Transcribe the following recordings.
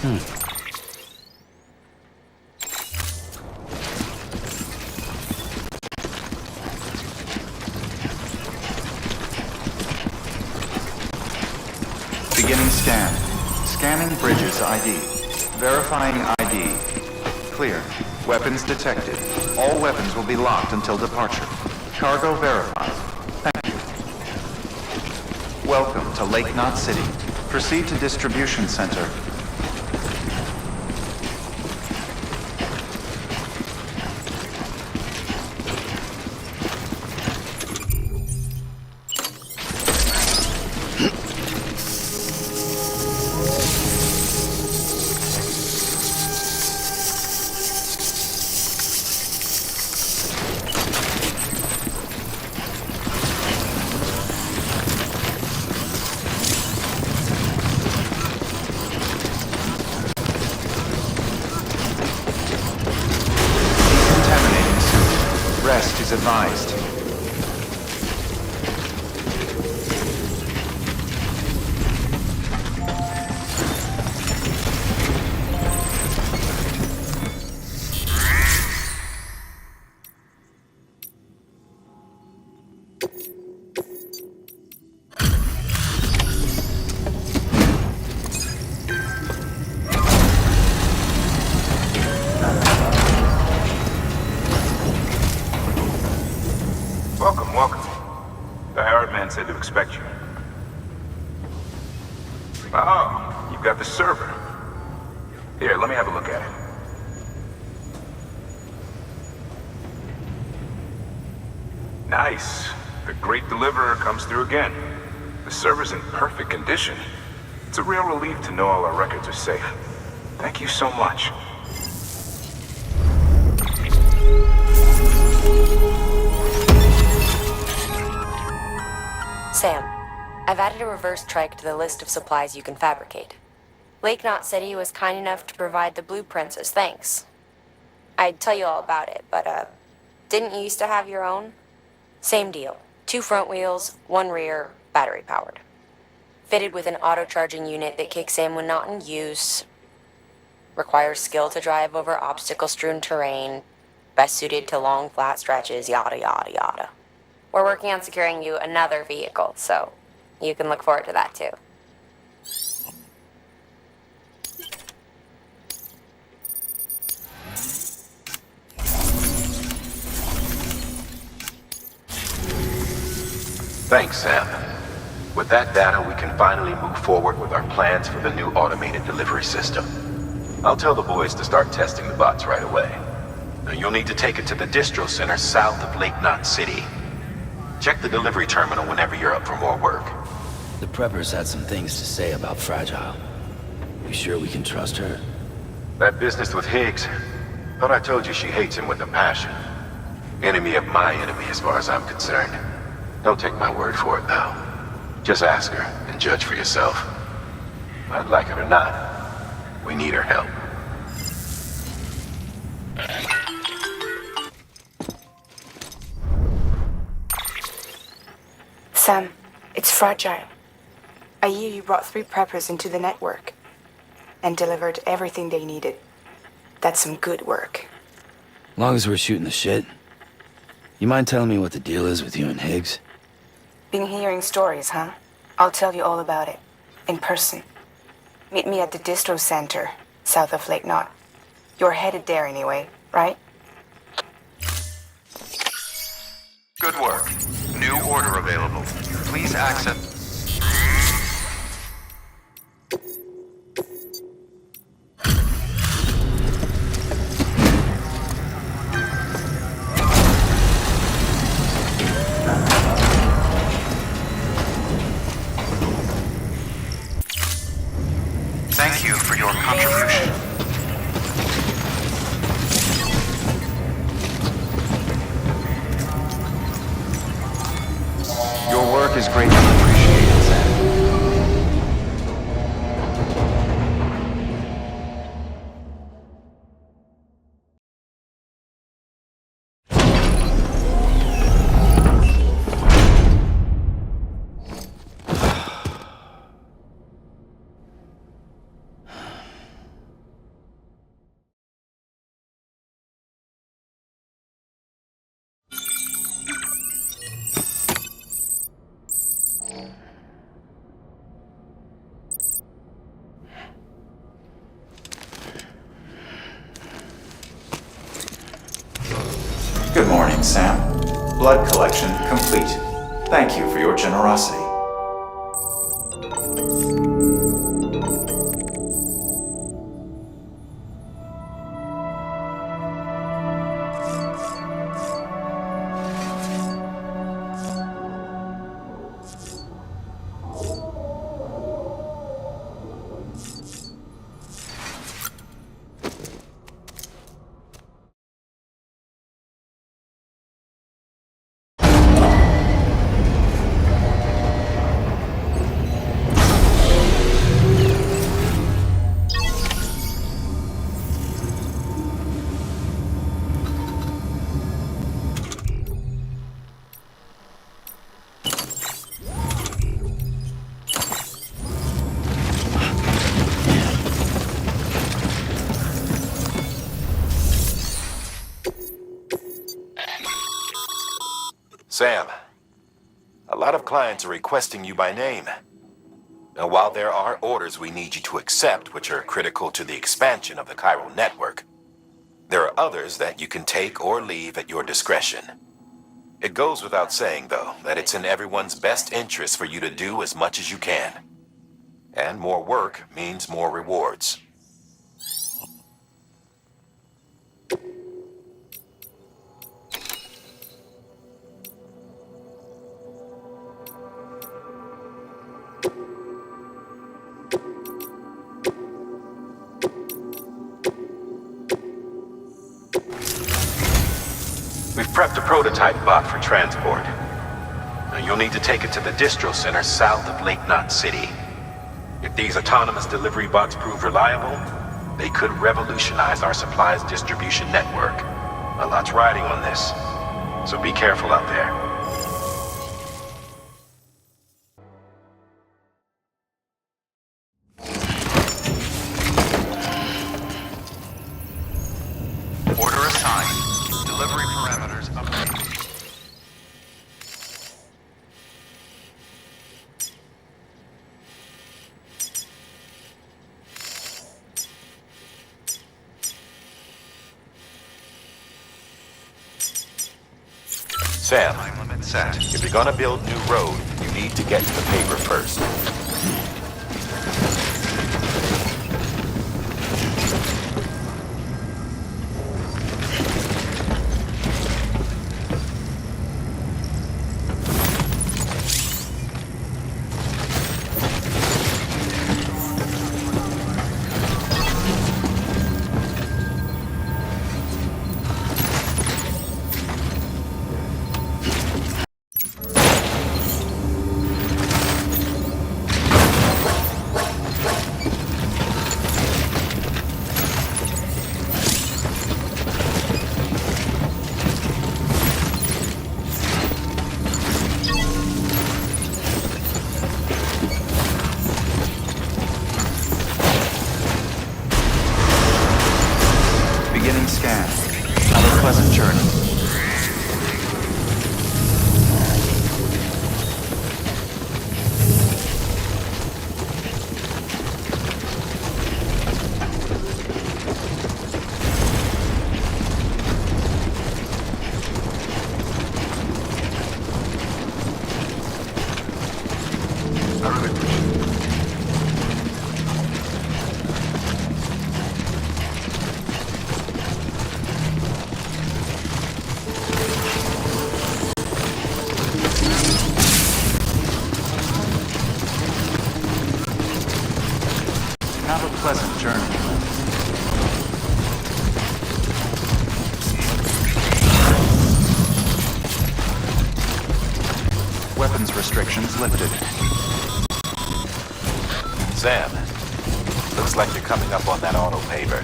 Beginning scan. Scanning bridges ID. Verifying ID. Clear. Weapons detected. All weapons will be locked until departure. Cargo verified. Thank you. Welcome to Lake Knot City. Proceed to distribution center. Rest is advised. Welcome. The hired man said to expect you. Oh, you've got the server. Here, let me have a look at it. Nice. The great deliverer comes through again. The server's in perfect condition. It's a real relief to know all our records are safe. Thank you so much. Sam, I've added a reverse trike to the list of supplies you can fabricate. Lake Knot City was kind enough to provide the blueprints as thanks. I'd tell you all about it, but, didn't you used to have your own? Same deal. 2 front wheels, 1 rear, battery powered. Fitted with an auto-charging unit that kicks in when not in use. Requires skill to drive over obstacle-strewn terrain. Best suited to long, flat stretches, yada yada yada. We're working on securing you another vehicle, so you can look forward to that too. Thanks, Sam. With that data, we can finally move forward with our plans for the new automated delivery system. I'll tell the boys to start testing the bots right away. Now, you'll need to take it to the distro center south of Lake Knot City. Check the delivery terminal whenever you're up for more work. The preppers had some things to say about Fragile. You sure we can trust her? That business with Higgs, thought I told you she hates him with a passion. Enemy of my enemy as far as I'm concerned. Don't take my word for it, though. Just ask her and judge for yourself. I'd like it or not, we need her help. Sam, it's Fragile. I hear you brought 3 preppers into the network and delivered everything they needed. That's some good work. Long as we're shooting the shit. You mind telling me what the deal is with you and Higgs? Been hearing stories, huh? I'll tell you all about it. In person. Meet me at the distro center, south of Lake Knot. You're headed there anyway, right? Good work. New order available. Please access... Thank you for your contribution. Your work is greatly appreciated, Sam. Sam. Blood collection complete. Thank you for your generosity. Sam, a lot of clients are requesting you by name. Now, while there are orders we need you to accept, which are critical to the expansion of the chiral network, there are others that you can take or leave at your discretion. It goes without saying, though, that it's in everyone's best interest for you to do as much as you can. And more work means more rewards. We've prepped a prototype bot for transport. Now you'll need to take it to the distro center south of Lake Knot City. If these autonomous delivery bots prove reliable, they could revolutionize our supplies distribution network. A lot's riding on this, so be careful out there. Order assigned. Delivery parameters updated. Sam, Time limit set. if you're gonna build new road, you need to get to the paper first. Beginning scan. Have a pleasant journey. I really appreciate it. Have a pleasant journey. Weapons restrictions lifted. Sam, looks like you're coming up on that auto paver.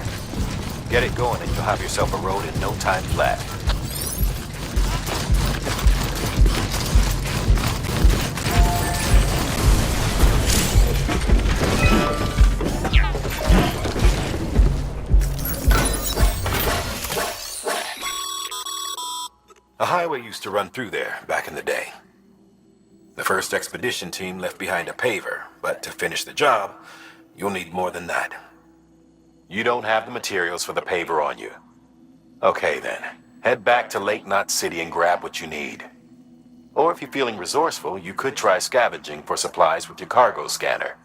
Get it going and you'll have yourself a road in no time flat. A highway used to run through there back in the day. The first expedition team left behind a paver, but to finish the job, you'll need more than that. You don't have the materials for the paver on you. Okay then, Head back to Lake Knot City and grab what you need. Or if you're feeling resourceful, you could try scavenging for supplies with your cargo scanner.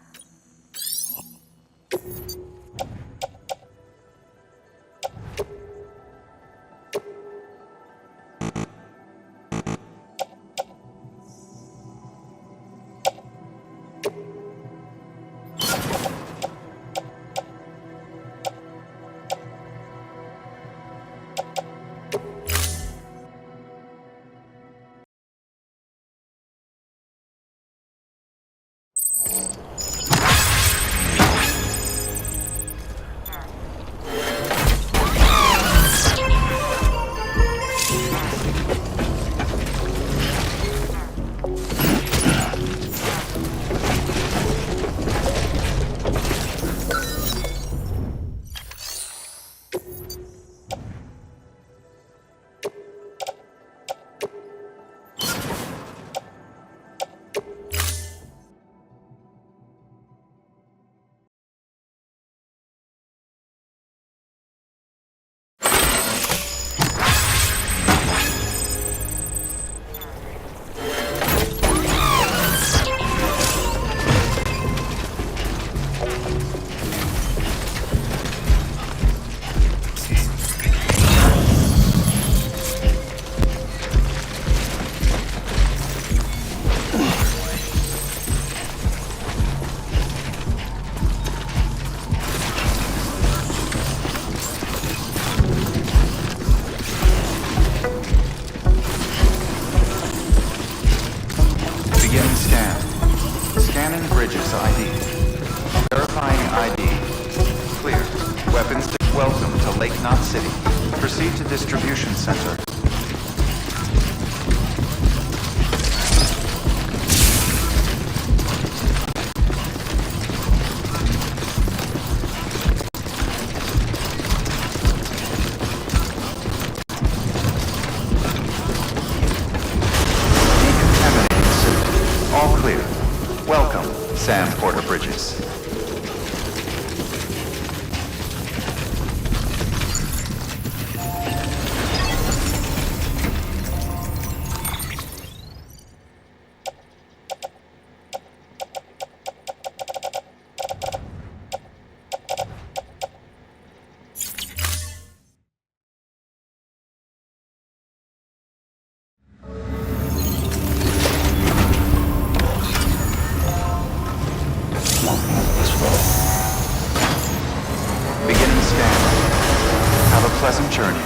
Scanning bridges ID. Verifying ID. Clear. Weapons. Welcome to Lake Knot City. Proceed to distribution center. Decontaminating suit. All clear. Welcome, Sam Porter Bridges. Beginning scan. Have a pleasant journey.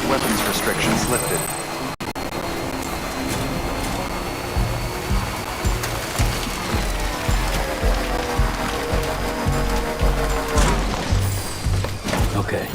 Weapons restrictions lifted. Okay.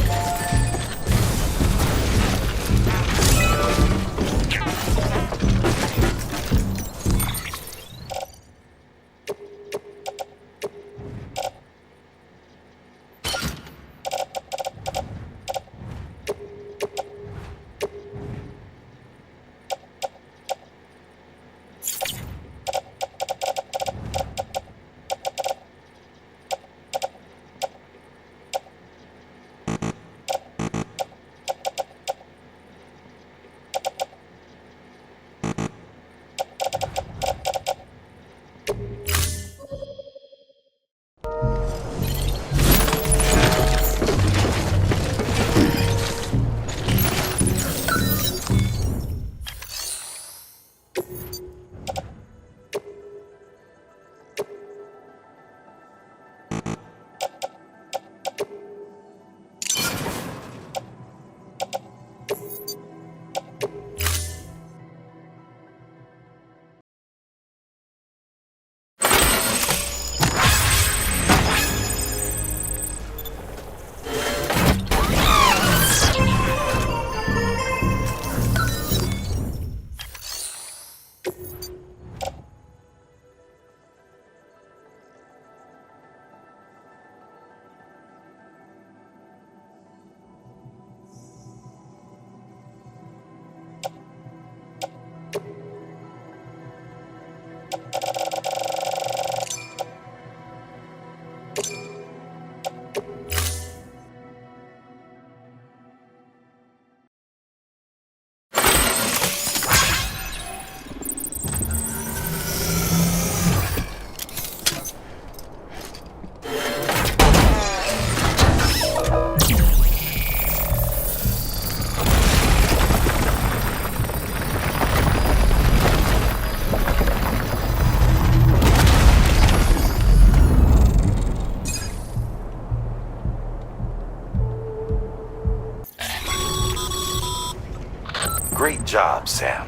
Great job, Sam.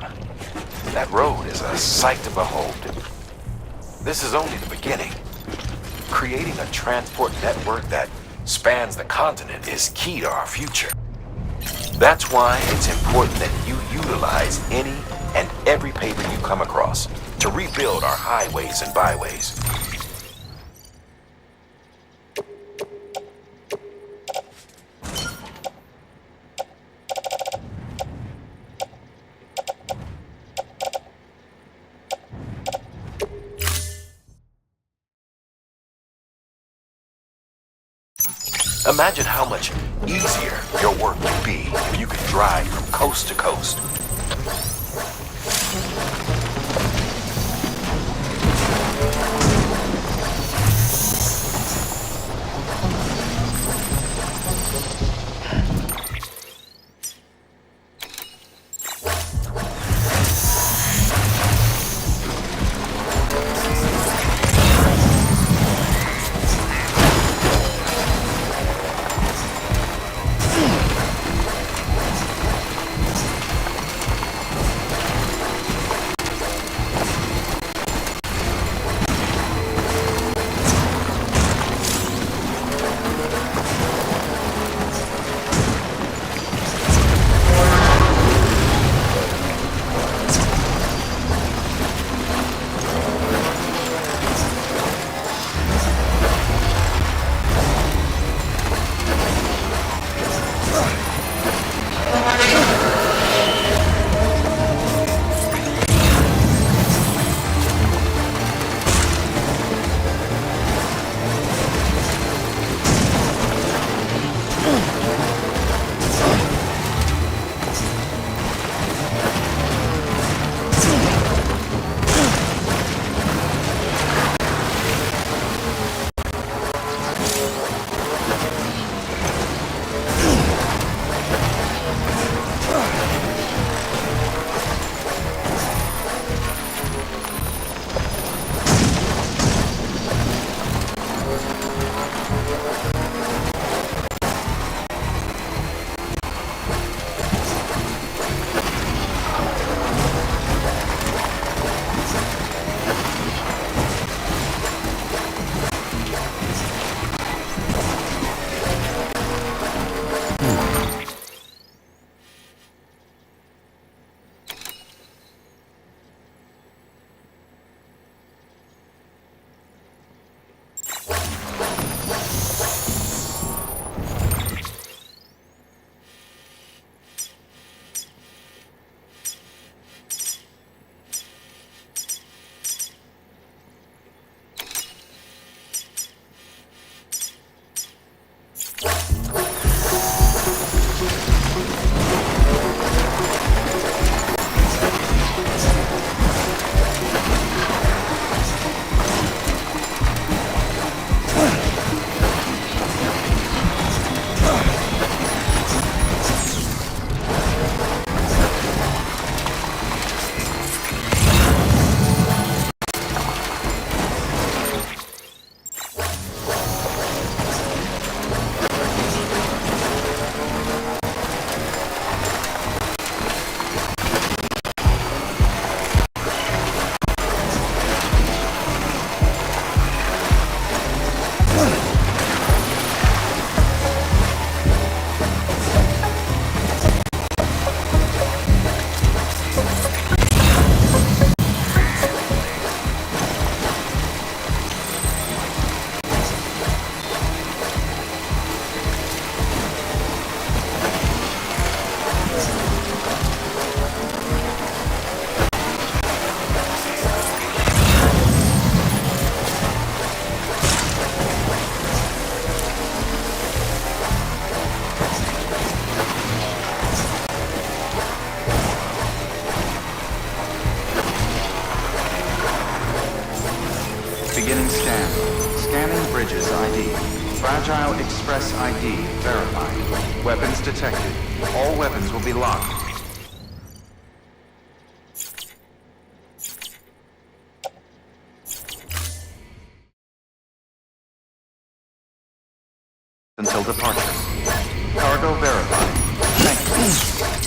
That road is a sight to behold. This is only the beginning. Creating a transport network that spans the continent is key to our future. That's why it's important that you utilize any and every paper you come across to rebuild our highways and byways. Imagine how much easier your work would be if you could drive from coast to coast. Beginning scan. Scanning bridges ID. Fragile Express ID verified. Weapons detected. All weapons will be locked. Until departure. Cargo verified. Thank you.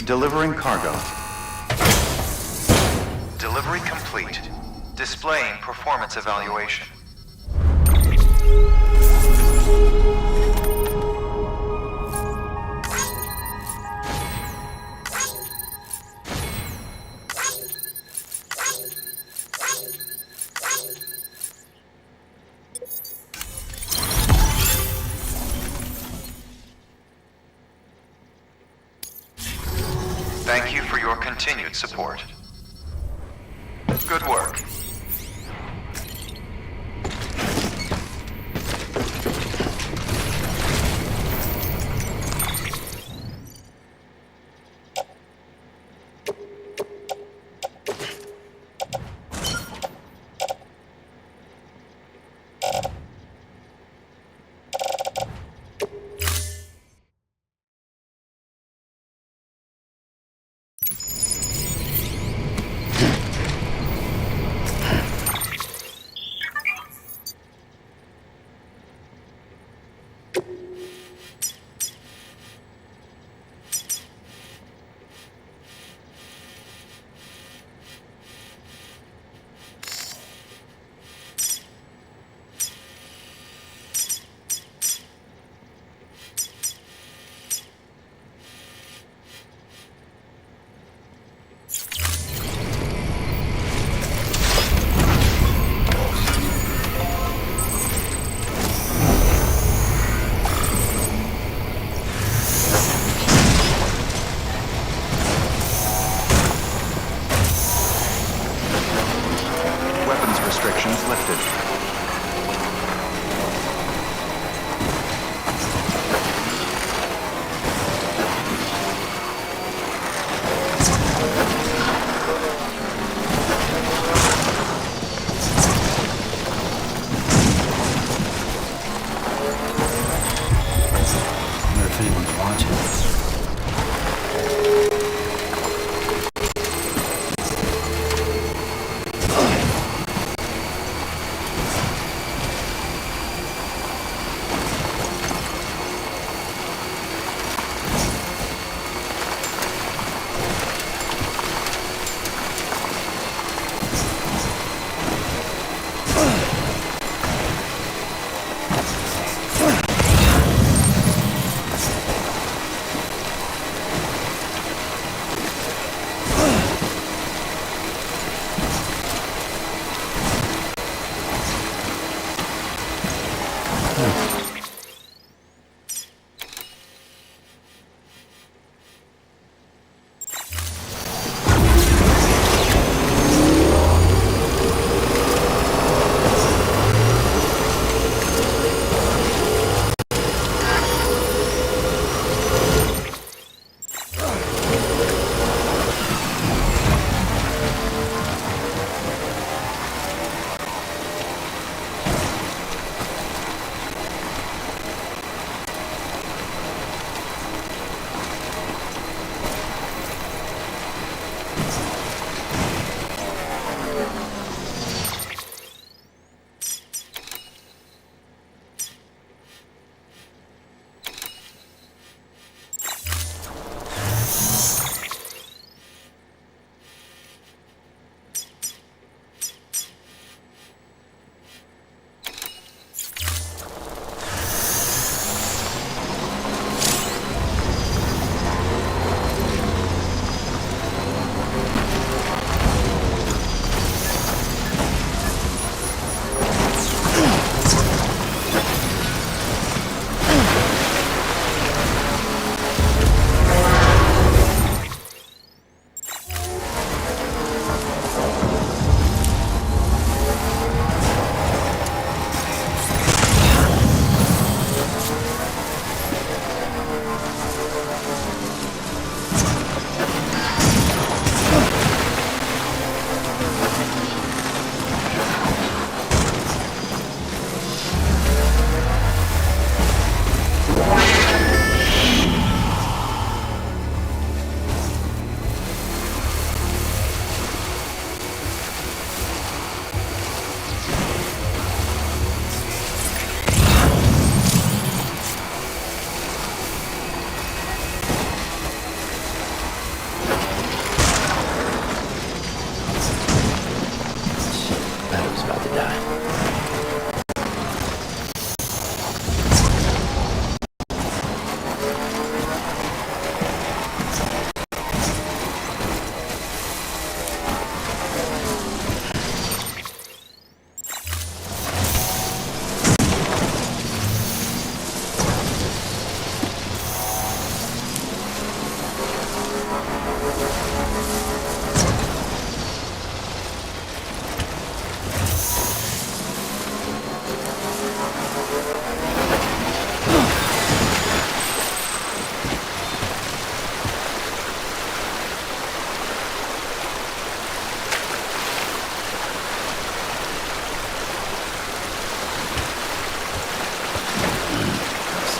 Delivering cargo. Delivery complete. Displaying performance evaluation. Thank you for your continued support. Good work. Restrictions lifted. Wonder if anyone's watching.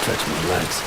touch my legs.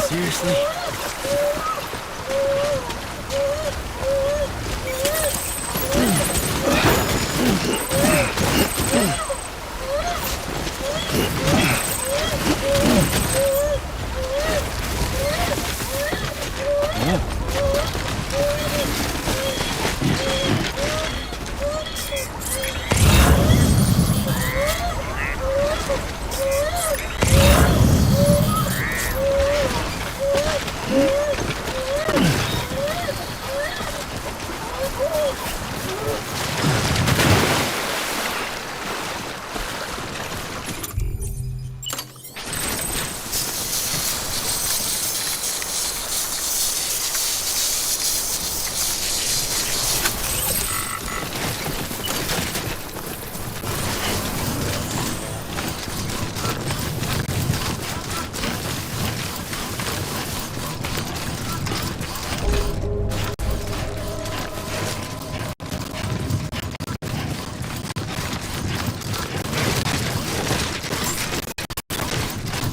Seriously?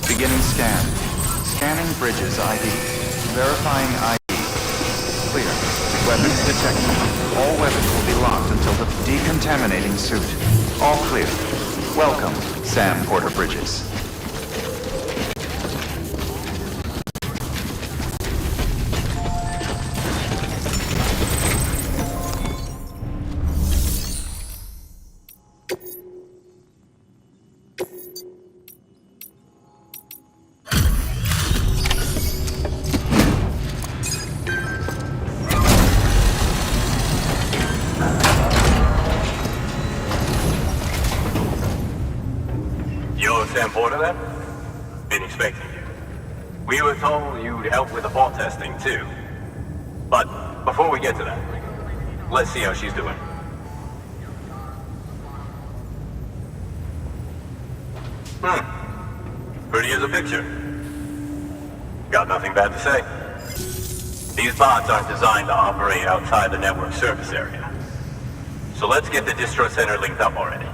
Beginning scan. Scanning bridges ID. Verifying ID. Clear. Weapons detected. All weapons will be locked until the decontaminating suit. All clear. Welcome, Sam Porter Bridges. You're Sam Porter then? Been expecting you. We were told you'd help with the fault testing too. But before we get to that, let's see how she's doing. Pretty as a picture. Got nothing bad to say. These bots aren't designed to operate outside the network surface area. So let's get the distro center linked up already.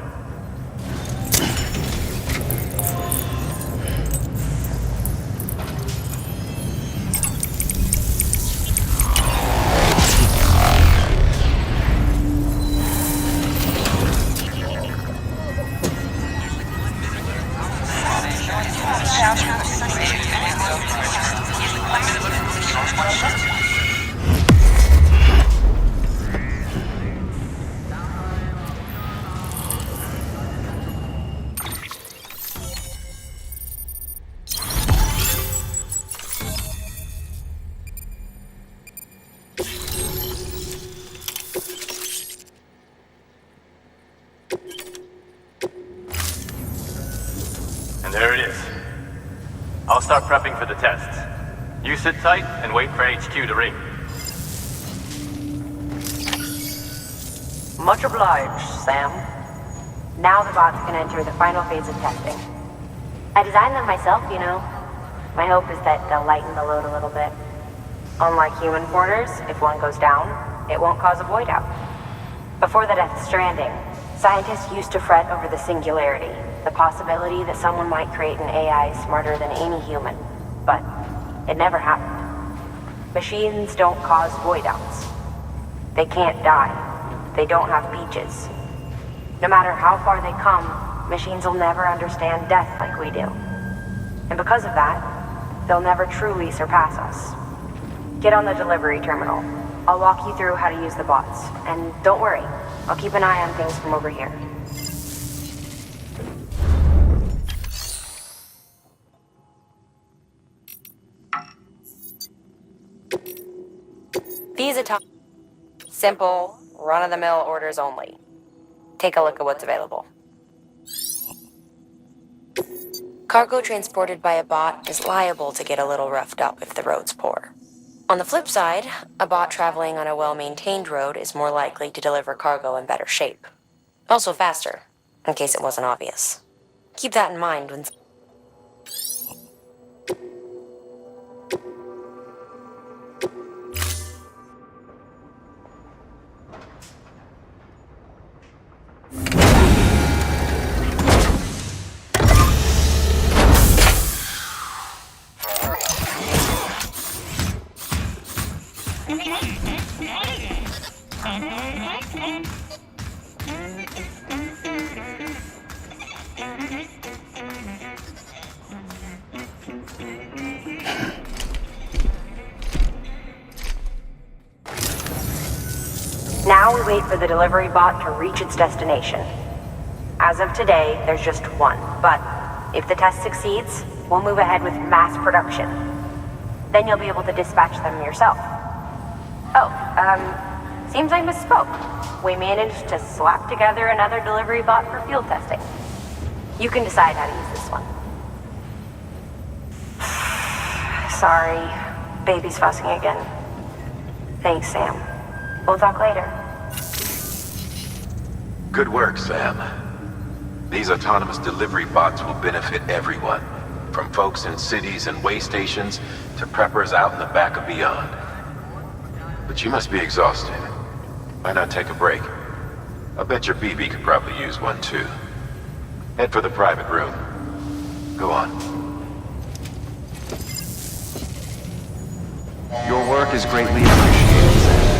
And there it is. I'll start prepping for the tests. You sit tight and wait for HQ to ring. Much obliged, Sam. Now the bots can enter the final phase of testing. I designed them myself, you know. My hope is that they'll lighten the load a little bit. Unlike human porters, if one goes down, it won't cause a void out. Before the death of Stranding, scientists used to fret over the singularity, the possibility that someone might create an AI smarter than any human. But it never happened. Machines don't cause void outs. They can't die. They don't have beaches. No matter how far they come, machines will never understand death like we do. And because of that, they'll never truly surpass us. Get on the delivery terminal. I'll walk you through how to use the bots. And don't worry, I'll keep an eye on things from over here. Visa time. Simple, run-of-the-mill orders only. Take a look at what's available. Cargo transported by a bot is liable to get a little roughed up if the road's poor. On the flip side, a bot traveling on a well-maintained road is more likely to deliver cargo in better shape. Also faster, in case it wasn't obvious. Keep that in mind when... Now we wait for the delivery bot to reach its destination. As of today, there's just one, but if the test succeeds, we'll move ahead with mass production. Then you'll be able to dispatch them yourself. Oh, seems I misspoke. We managed to slap together another delivery bot for field testing. You can decide how to use this one. Sorry, baby's fussing again. Thanks, Sam. We'll talk later. Good work, Sam. These autonomous delivery bots will benefit everyone, from folks in cities and way stations to preppers out in the back of beyond. But you must be exhausted. Why not take a break? I bet your BB could probably use one too. Head for the private room. Go on. Your work is greatly appreciated, Sam.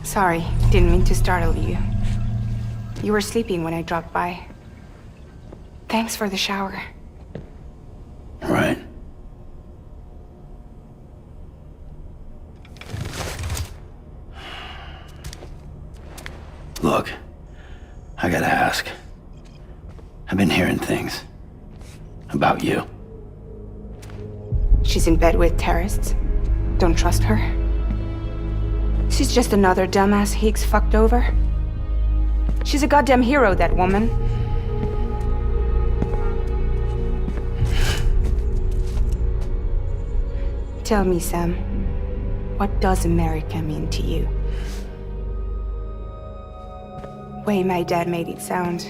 Sorry, didn't mean to startle you. You were sleeping when I dropped by. Thanks for the shower. Right. Look, I gotta ask. I've been hearing things about you. She's in bed with terrorists. Don't trust her. She's just another dumbass Higgs fucked over. She's a goddamn hero, that woman. Tell me, Sam, what does America mean to you? Way my dad made it sound,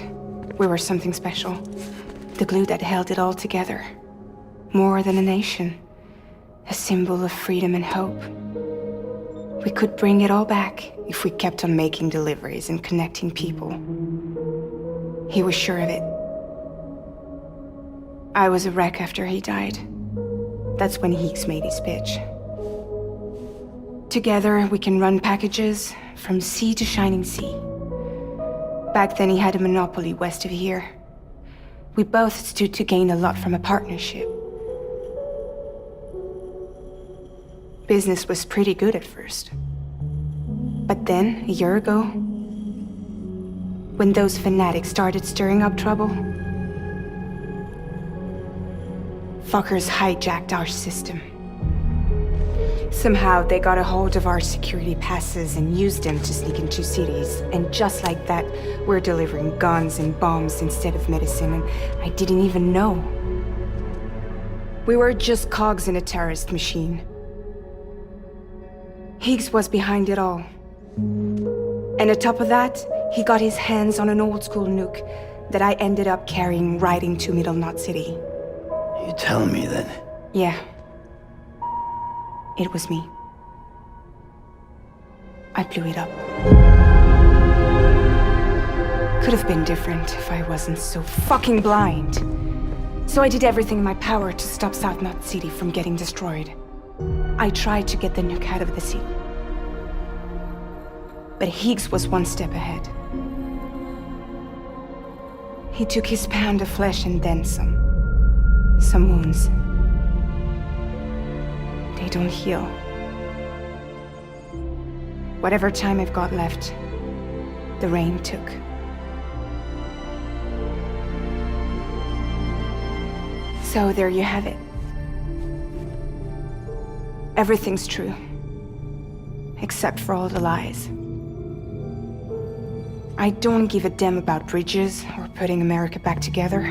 we were something special. The glue that held it all together. More than a nation. A symbol of freedom and hope. We could bring it all back if we kept on making deliveries and connecting people. He was sure of it. I was a wreck after he died. That's when Higgs made his pitch. Together, we can run packages from sea to shining sea. Back then, he had a monopoly west of here. We both stood to gain a lot from a partnership. Business was pretty good at first. But then, a year ago, when those fanatics started stirring up trouble, fuckers hijacked our system. Somehow, they got a hold of our security passes and used them to sneak into cities. And just like that, we're delivering guns and bombs instead of medicine, and I didn't even know. We were just cogs in a terrorist machine. Higgs was behind it all. And on top of that, he got his hands on an old-school nuke that I ended up carrying right into Middle Knot City. You telling me that? Yeah. It was me. I blew it up. Could have been different if I wasn't so fucking blind. So I did everything in my power to stop South Knot City from getting destroyed. I tried to get the nuke out of the city. But Higgs was one step ahead. He took his pound of flesh and then some. Some wounds. They don't heal. Whatever time I've got left, the rain took. So there you have it. Everything's true. Except for all the lies. I don't give a damn about bridges or putting America back together.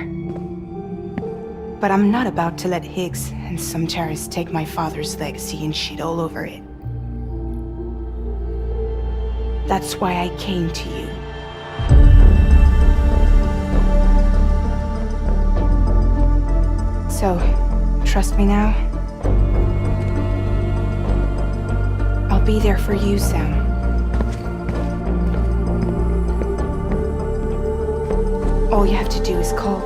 But I'm not about to let Higgs and some terrorists take my father's legacy and shit all over it. That's why I came to you. So, trust me now? I'll be there for you, Sam. All you have to do is call.